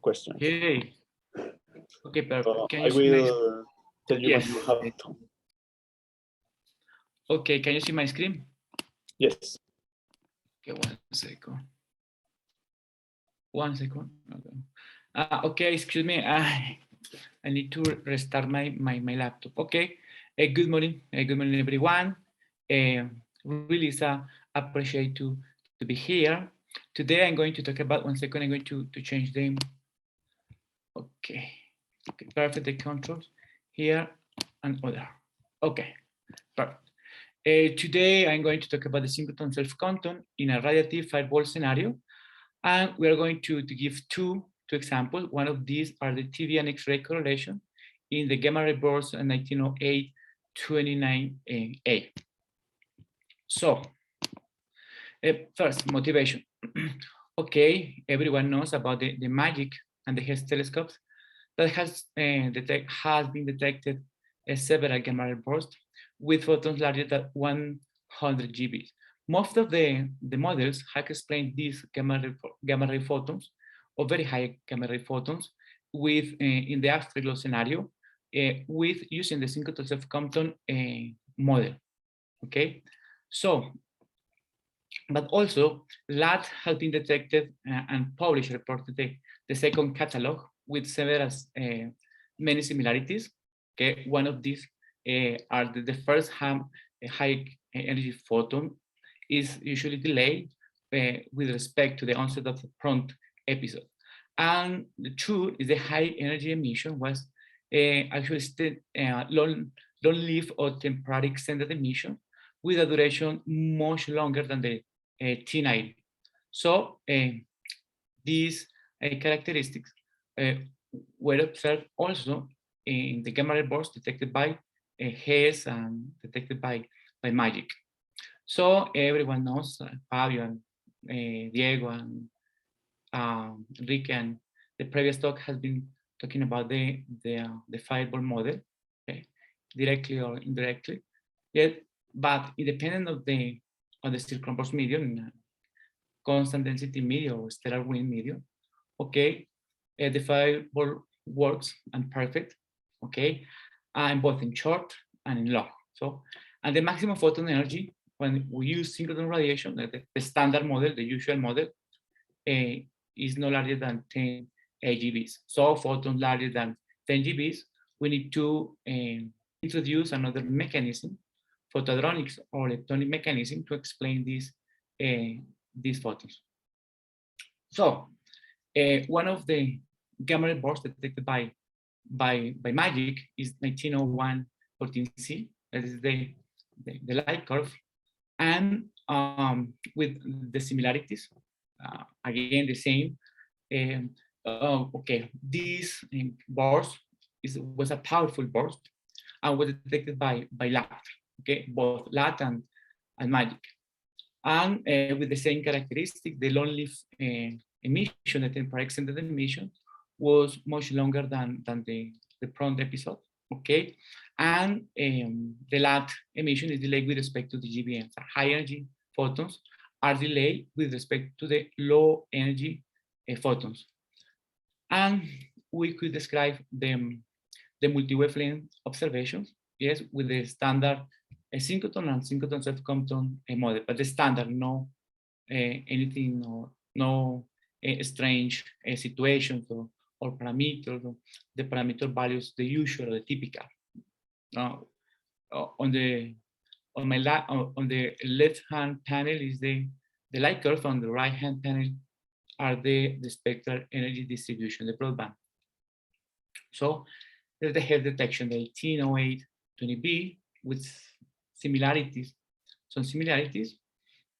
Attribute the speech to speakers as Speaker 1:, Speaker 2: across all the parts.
Speaker 1: questions.
Speaker 2: Okay. Okay, perfect.
Speaker 1: So
Speaker 2: Can
Speaker 1: I
Speaker 2: you see my
Speaker 1: will tell you
Speaker 2: Yes.
Speaker 1: when you have it.
Speaker 2: Okay, can you see my screen?
Speaker 1: Yes.
Speaker 2: Okay, 1 second. 1 second. Okay, okay, excuse me. I need to restart my laptop. Okay. Good morning. Good morning, everyone. Really, appreciate to be here. Today, I'm going to talk about 1 second. I'm going to change them. Okay. Okay, perfect. The controls here and other. Okay, perfect. Today, I'm going to talk about the synchrotron self-Compton in a radiative fireball scenario. And we are going to give two examples. One of these are the TV and X-ray correlation in the gamma ray burst in 1908-29A. So, first, motivation. Okay, everyone knows about the MAGIC and the Hess telescopes that has been detected several gamma ray bursts with photons larger than 100 GeV. Most of the models have explained these gamma ray photons, or very high gamma ray photons, with in the afterglow scenario, with using the synchrotron self-Compton model. Okay, so, but also LAT has been detected and published, reported the second catalog with several many similarities. Okay, one of these are the first high energy photon is usually delayed with respect to the onset of the prompt episode. And the two is the high energy emission was actually long-lived or temporary extended emission with a duration much longer than the T90. So these characteristics were observed also in the gamma ray bursts detected by Hess and detected by MAGIC. So everyone knows Fabio and Diego and Enrique and the previous talk has been talking about the fireball model, okay, directly or indirectly. Yet, but independent of the circumference medium, constant density medium or stellar wind medium, okay, the fireball works and perfect, okay, and both in short and in long. So, and the maximum photon energy when we use synchrotron radiation, the standard model, the usual model, is no larger than 10 GeVs. So photons larger than 10 GeVs, we need to introduce another mechanism, photodynamics or electronic mechanism, to explain these photons. So one of the gamma ray bursts detected by MAGIC is 1901-14C. That is the light curve, and with the similarities, again the same. Okay, this burst was a powerful burst and was detected by LAT. Okay, both LAT and MAGIC, and with the same characteristic, the long-lived emission, the temporary extended emission, was much longer than the prompt episode. Okay, and the LAT emission is delayed with respect to the GBM. So high energy photons are delayed with respect to the low energy photons. And we could describe the multi-wavelength observations, yes, with the standard synchrotron and synchrotron self-Compton model, but the standard, no anything, no strange situations or parameters, or the parameter values, the usual, the typical. On the left-hand panel is the light curve. On the right-hand panel are the spectral energy distribution, the broadband. So there's the Hess detection, the 1808-20B, with similarities, some similarities.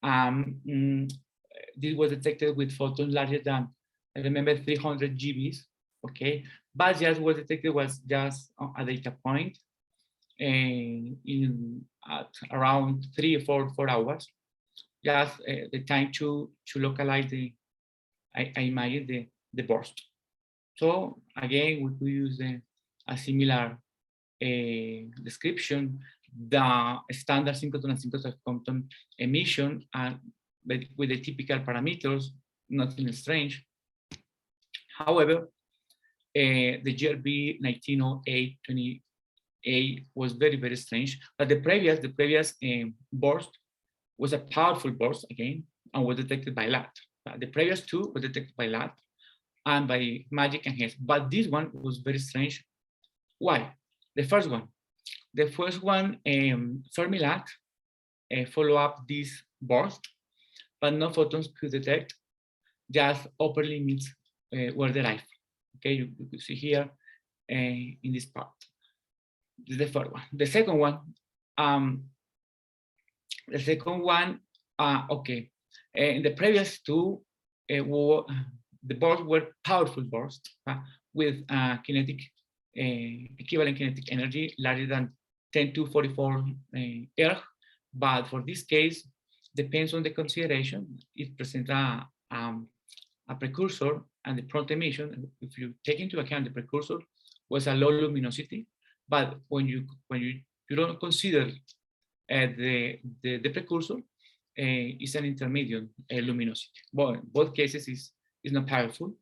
Speaker 2: This was detected with photons larger than, I remember, 300 GeVs, okay? But just was detected was just a data point at around 3 or 4 hours. Just the time to localize I imagine the burst. So again, we could use a similar description, the standard synchrotron and synchrotron Compton emission, but with the typical parameters, nothing strange. However, the GRB 1908-28 was very, very strange. But the previous burst was a powerful burst again, and was detected by LAT. The previous two were detected by LAT and by MAGIC and HES. But this one was very strange. Why? The first one, Fermi-LAT follow up this burst, but no photons could detect, just upper limits were derived. Okay, you can see here in this part. This is the first one. The second one, okay. In the previous two, the bursts were powerful bursts with kinetic equivalent kinetic energy larger than 10 to 44 erg. But for this case, depends on the consideration. It presents a precursor and the prompt emission. If you take into account the precursor was a low luminosity, but when you don't consider the precursor, is an intermediate luminosity. Well, in both cases is not powerful,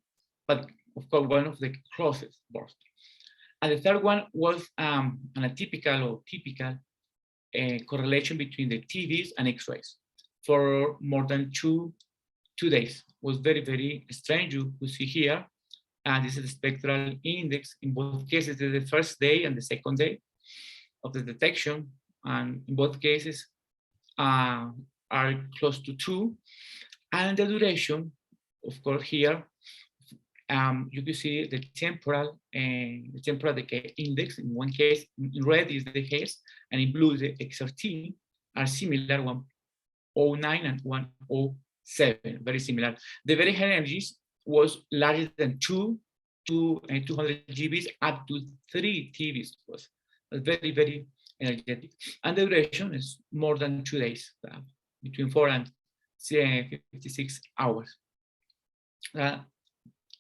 Speaker 2: but of course one of the closest bursts. And the third one was an atypical or typical correlation between the TVs and X-rays for more than two days. It was very, very strange. You see here, and this is the spectral index in both cases, the first day and the second day of the detection, and in both cases are close to 2. And the duration, of course, here you can see the temporal decay index. In one case, in red is the HES, and in blue the XRT are similar, 109 and 107, very similar. The very high energies was larger than 200 GBs up to 3 TVs. Was very, very energetic. And the duration is more than 2 days, between 4 and 56 hours.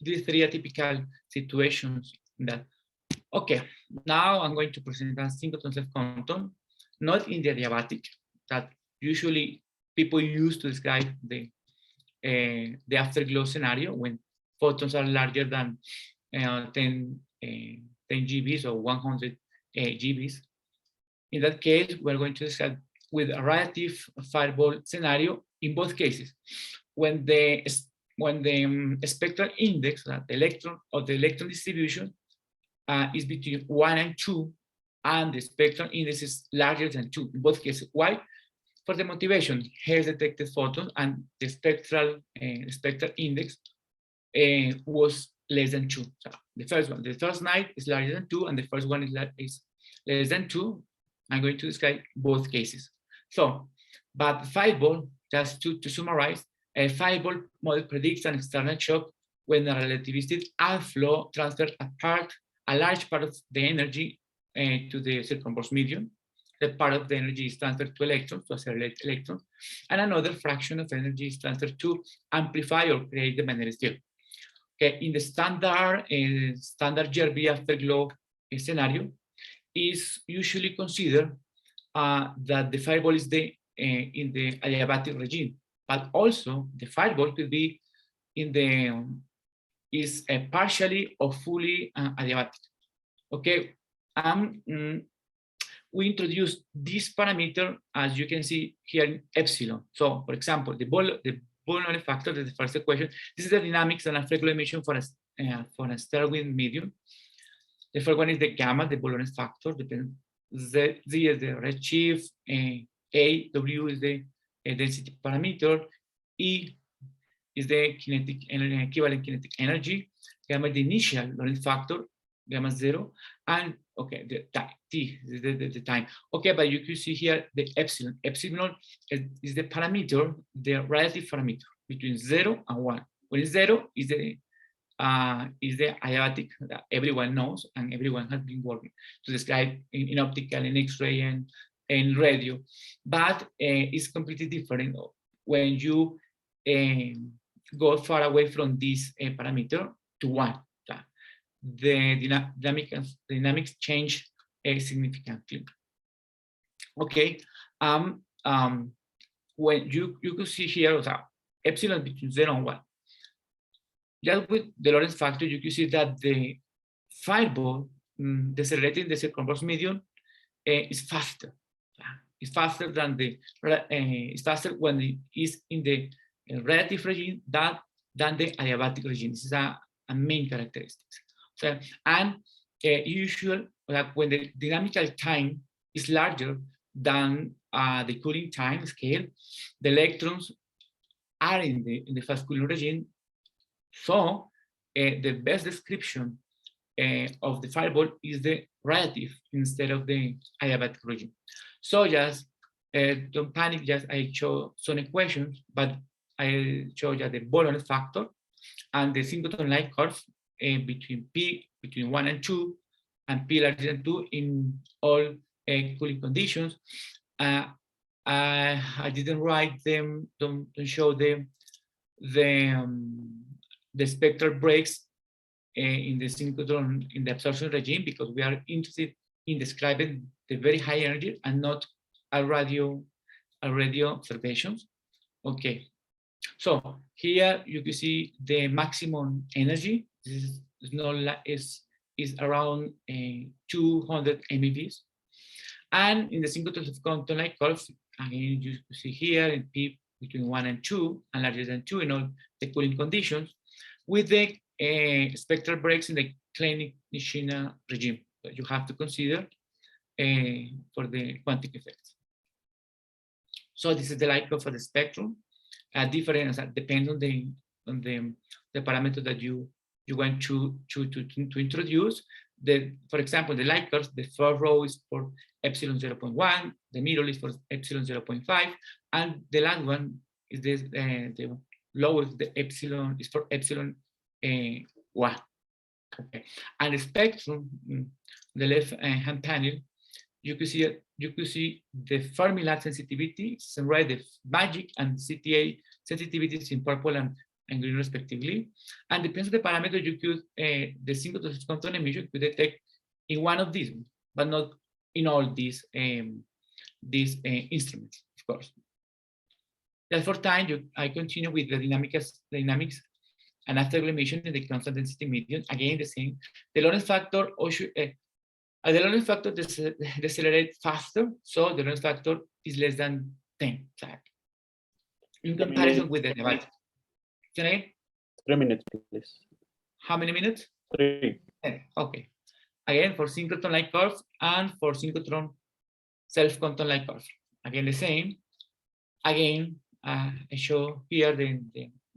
Speaker 2: These three atypical situations that, okay, now I'm going to present a synchrotron self-Compton, not in the adiabatic that usually people use to describe the afterglow scenario when photons are larger than 10 GBs or 100 GBs. In that case, we're going to describe with a radiative fireball scenario in both cases. When the spectral index, the electron distribution is between 1 and 2, and the spectral index is larger than 2 in both cases. Why? For the motivation, HES detected photons and the spectral index was less than 2. So the first one, the first night is larger than 2, and the first one is less than 2. I'm going to describe both cases. So, but fireball, just to summarize, a fireball model predicts an external shock when a relativistic outflow transfers a large part of the energy to the circumburst medium. That part of the energy is transferred to electrons, to accelerate electrons, and another fraction of energy is transferred to amplify or create the magnetic field. Okay, in the standard GRB afterglow scenario, is usually considered that the fireball is in the adiabatic regime, but also the fireball could be in the partially or fully adiabatic. Okay, we introduced this parameter, as you can see here, in epsilon. So, for example, the Bolognese factor, the first equation, this is the dynamics and afterglow emission for a stellar-wind medium. The first one is the gamma, the Bolognese factor. Z is the redshift, A, W is the density parameter, E is the kinetic energy, equivalent kinetic energy, gamma is the initial Lorentz factor, gamma 0, and okay, the time, T is the time. Okay, but you can see here the epsilon. Epsilon is the parameter, the relative parameter between 0 and 1. When it's 0 is the adiabatic that everyone knows and everyone has been working to describe in optical, in X-ray, and in radio, but it's completely different when you go far away from this parameter to 1. The dynamics change significantly. Okay, when you could see here epsilon between 0 and 1. just with the Lorentz factor, you can see that the fireball decelerating the circumference medium is faster. It's faster than it's faster when it is in the relative regime than the adiabatic regime. This is a main characteristic. So, and usually, when the dynamical time is larger than the cooling time scale, the electrons are in the fast cooling regime. So the best description of the fireball is the radiative instead of the adiabatic regime. So just don't panic, just I show some equations, but I show you the Bologna factor and the synchrotron-like curve between P between 1 and 2 and P larger than 2 in all cooling conditions. I didn't write them, don't show them the spectral breaks in the synchrotron in the absorption regime, because we are interested in describing the very high energy and not a radio observations. Okay, so here you can see the maximum energy. This is around 200 MeVs, and in the synchrotron of Compton-like curve, again you see here in P between 1 and 2 and larger than 2 in all the cooling conditions, with the spectral breaks in the Klein-Nishina regime that you have to consider for the quantum effects. So this is the light curve for the spectrum. Difference depends on the parameter that you want to introduce. For example, the light curve, the first row is for epsilon 0.1, the middle is for epsilon 0.5, and the last one is the lowest, the epsilon is for epsilon 1. Okay. And the spectrum, the left hand panel, you can see the Fermi-Lat sensitivity, it's in red, the magic and CTA sensitivities in purple and green respectively. And depends on the parameter, you could the synchrotron Compton emission could detect in one of these, but not in all these instruments, of course. Just for time, I continue with the dynamics, and after emission in the constant density medium, again the same. The Lorentz factor the Lorentz factor decelerates faster, so the Lorentz factor is less than 10 in comparison with the divided. Can I?
Speaker 1: 3 minutes, please.
Speaker 2: How many minutes?
Speaker 1: 3.
Speaker 2: 10. Okay. Again, for synchrotron-like curve and for synchrotron self-Compton-like curve. Again, the same. Again, I show here the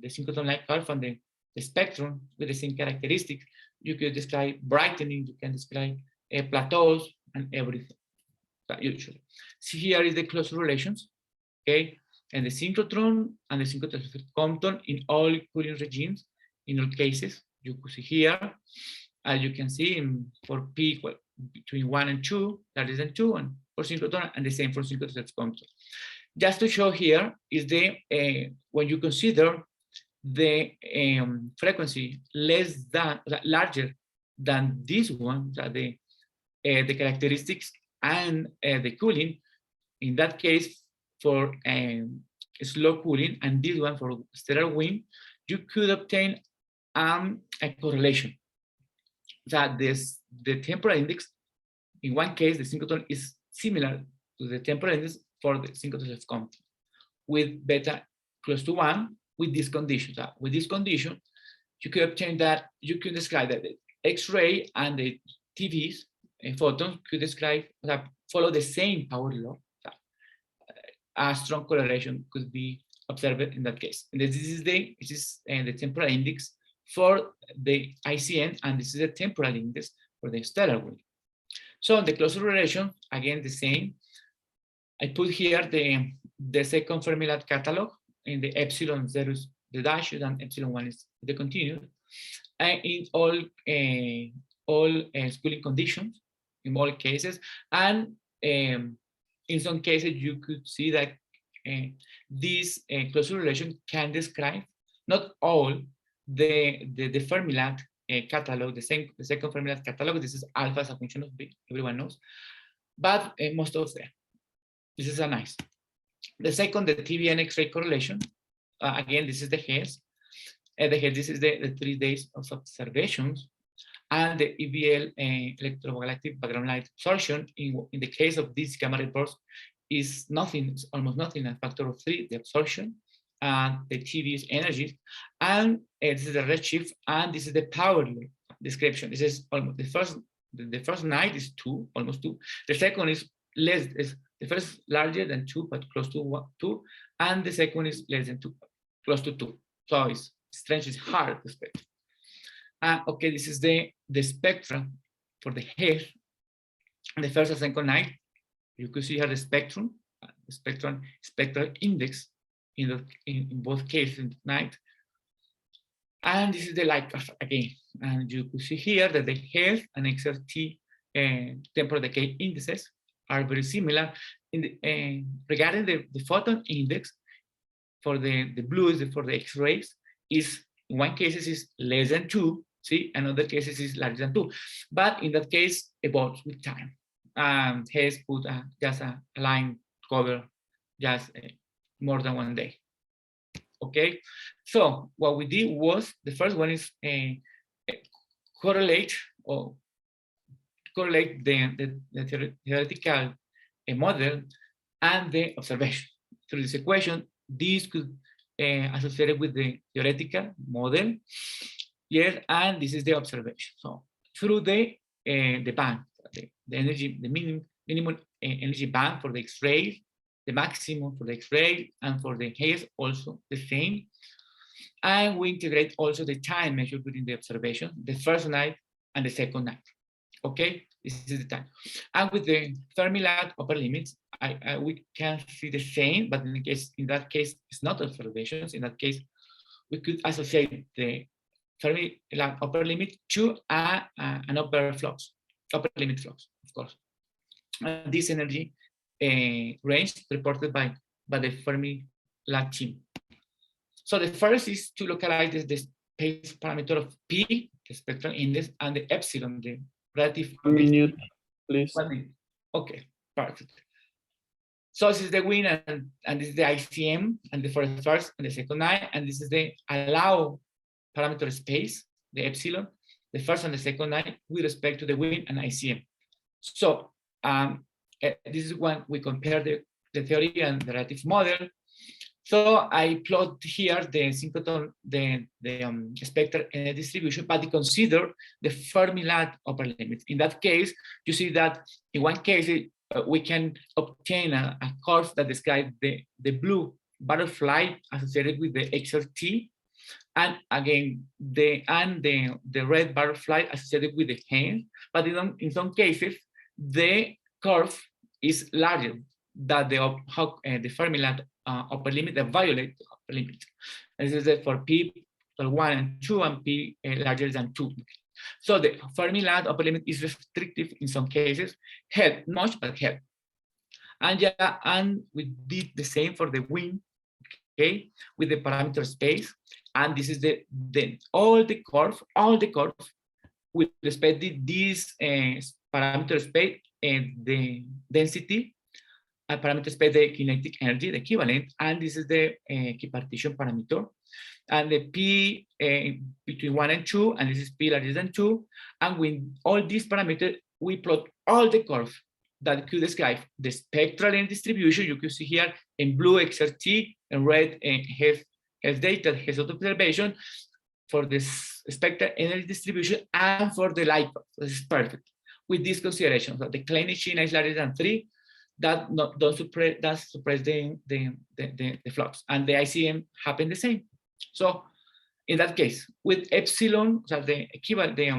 Speaker 2: synchrotron-like curve and the spectrum with the same characteristics. You could describe brightening, you can describe plateaus and everything, usually. See, here is the close relations, okay? And the synchrotron and the synchrotron Compton in all cooling regimes, in all cases, you could see here, as you can see for P equal between 1 and 2, larger than 2, and for synchrotron, and the same for synchrotron Compton. Just to show here is when you consider the frequency larger than this one, the characteristics and the cooling, in that case for slow cooling and this one for stellar wind, you could obtain a correlation that the temporal index, in one case the synchrotron is similar to the temporal index for the synchrotron of Compton, with beta close to 1, with this condition. With this condition, you could obtain that, you could describe that the X-ray and the TVs and photons could describe that follow the same power law. A strong correlation could be observed in that case. And this is the temporal index for the ICN, and this is the temporal index for the stellar wind. So the closer relation, again the same. I put here the second Fermi-Lat catalog, in the epsilon 0 is the dashed and epsilon 1 is the continuous, and in all schooling conditions, in all cases, and in some cases you could see that this closure relation can describe not all the Fermi-Lat catalog, the second Fermi-Lat catalog. This is alpha as a function of B, everyone knows, but most of them. This is a nice. The second, the TVN X-ray correlation. Again, this is the Hess. This is the 3 days of observations, and the EBL electromagnetic background light absorption in the case of these gamma ray bursts is nothing, it's almost nothing, a factor of 3, the absorption, and the TV is energy, and this is the redshift, and this is the power description. This is almost the first night is 2, almost 2. The second is less, the first larger than 2, but close to 2, and the second is less than 2, close to 2. So it's strange, it's hard to expect. Okay, this is the spectrum for the hair. The first and second night, you could see here the spectrum, spectral index in both cases in the night. And this is the light curve again. And you could see here that the hair and XRT temporal decay indices are very similar. Regarding the photon index for the blues, for the X-rays, is in one case is less than 2, see, another cases is larger than 2. But in that case, evolves with time. Has put just a line cover just more than 1 day. Okay, so what we did was, the first one is correlate the theoretical model and the observation. Through this equation, these could associated with the theoretical model, yes, and this is the observation. So through the band, the energy, the minimum energy band for the X-ray, the maximum for the X-ray, and for the haze also the same. And we integrate also the time measured during the observation, the first night and the second night. Okay, this is the time. And with the Fermi-Lat upper limits, we can see the same, but in that case, it's not observations. In that case, we could associate the Fermi-Lat upper limit to an upper limit flux, of course. And this energy range reported by the Fermi-Lat team. So the first is to localize the space parameter of P, the spectral index, and the epsilon, the relative.
Speaker 1: 1 minute, please.
Speaker 2: 1 minute. Okay, perfect. So this is the win, and this is the ICM, and for the first and the second night, and this is the allow parameter space, the epsilon, the first and the second night with respect to the win and ICM. So this is when we compare the theory and the relative model. So I plot here the synchrotron, the spectral energy distribution, but consider the Fermi-Lat upper limits. In that case, you see that in one case, we can obtain a curve that describes the blue butterfly associated with the XRT, and again the red butterfly associated with the hand. But in some cases, the curve is larger than the Fermi-Lat upper limit, the violet upper limit. This is for P 1 and 2, and P larger than 2. So the Fermi-Lat upper limit is restrictive in some cases, help much, but help. And we did the same for the win, okay, with the parameter space. And this is all the curve with respect to this parameter space and the density, parameter space, the kinetic energy, the equivalent, and this is the equipartition parameter, and the P between 1 and 2, and this is P larger than 2, and with all these parameters, we plot all the curves that could describe the spectral energy distribution. You can see here in blue XRT and red has data, has observation for this spectral energy distribution and for the light curve. This is perfect. With these considerations, so the Klein China is larger than 3, that don't suppress the flux, and the ICM happen the same. So in that case, with epsilon, so the equivalent, the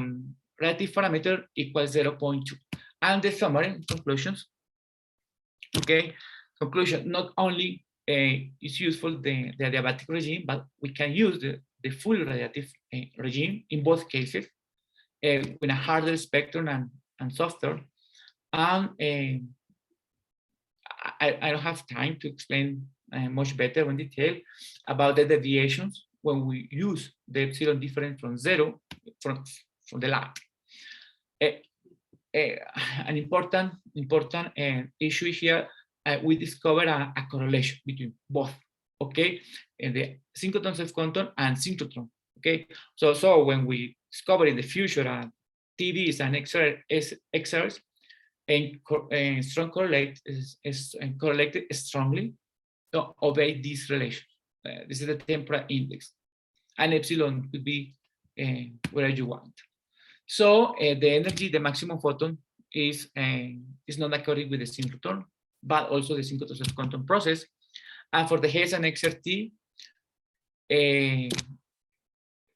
Speaker 2: relative parameter equals 0.2. And the summary conclusions. Okay, conclusion, not only is useful the adiabatic regime, but we can use the full radiative regime in both cases with a harder spectrum and softer. And I don't have time to explain much better in detail about the deviations when we use the epsilon different from 0 from the lab. An important issue here, we discover a correlation between both, okay, and the synchrotron self-control and synchrotron Okay, so when we discover in the future TDs and XRs and strong correlate is correlated strongly to obey these relations. This is the temporal index, and epsilon could be where you want. So the energy, the maximum photon is not according with the synchrotron, but also the synchrotron quantum process. And for the Hess and XRT,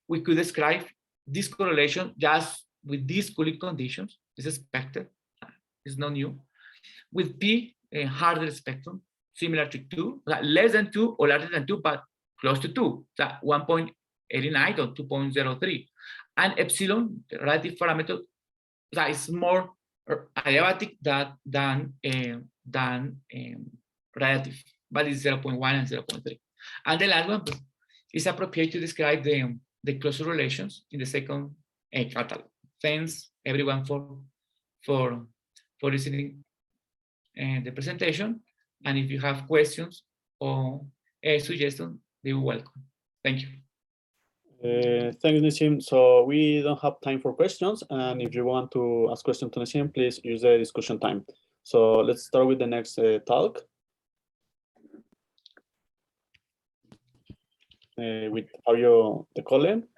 Speaker 2: we could describe this correlation just with these Kulik conditions. It's expected, it's not new. With P, a harder spectrum, similar to 2, less than 2 or larger than 2, but close to 2, 1.89 or 2.03. And epsilon, the relative parameter, that is more adiabatic than relative, but it's 0.1 and 0.3. And the last one is appropriate to describe the closure relations in the second catalog. Thanks everyone for listening the presentation. And if you have questions or suggestions, they will welcome. Thank you.
Speaker 1: Thanks, Nissim. So we don't have time for questions. And if you want to ask questions to Nissim, please use the discussion time. So let's start with the next talk. With Fabio De Colle.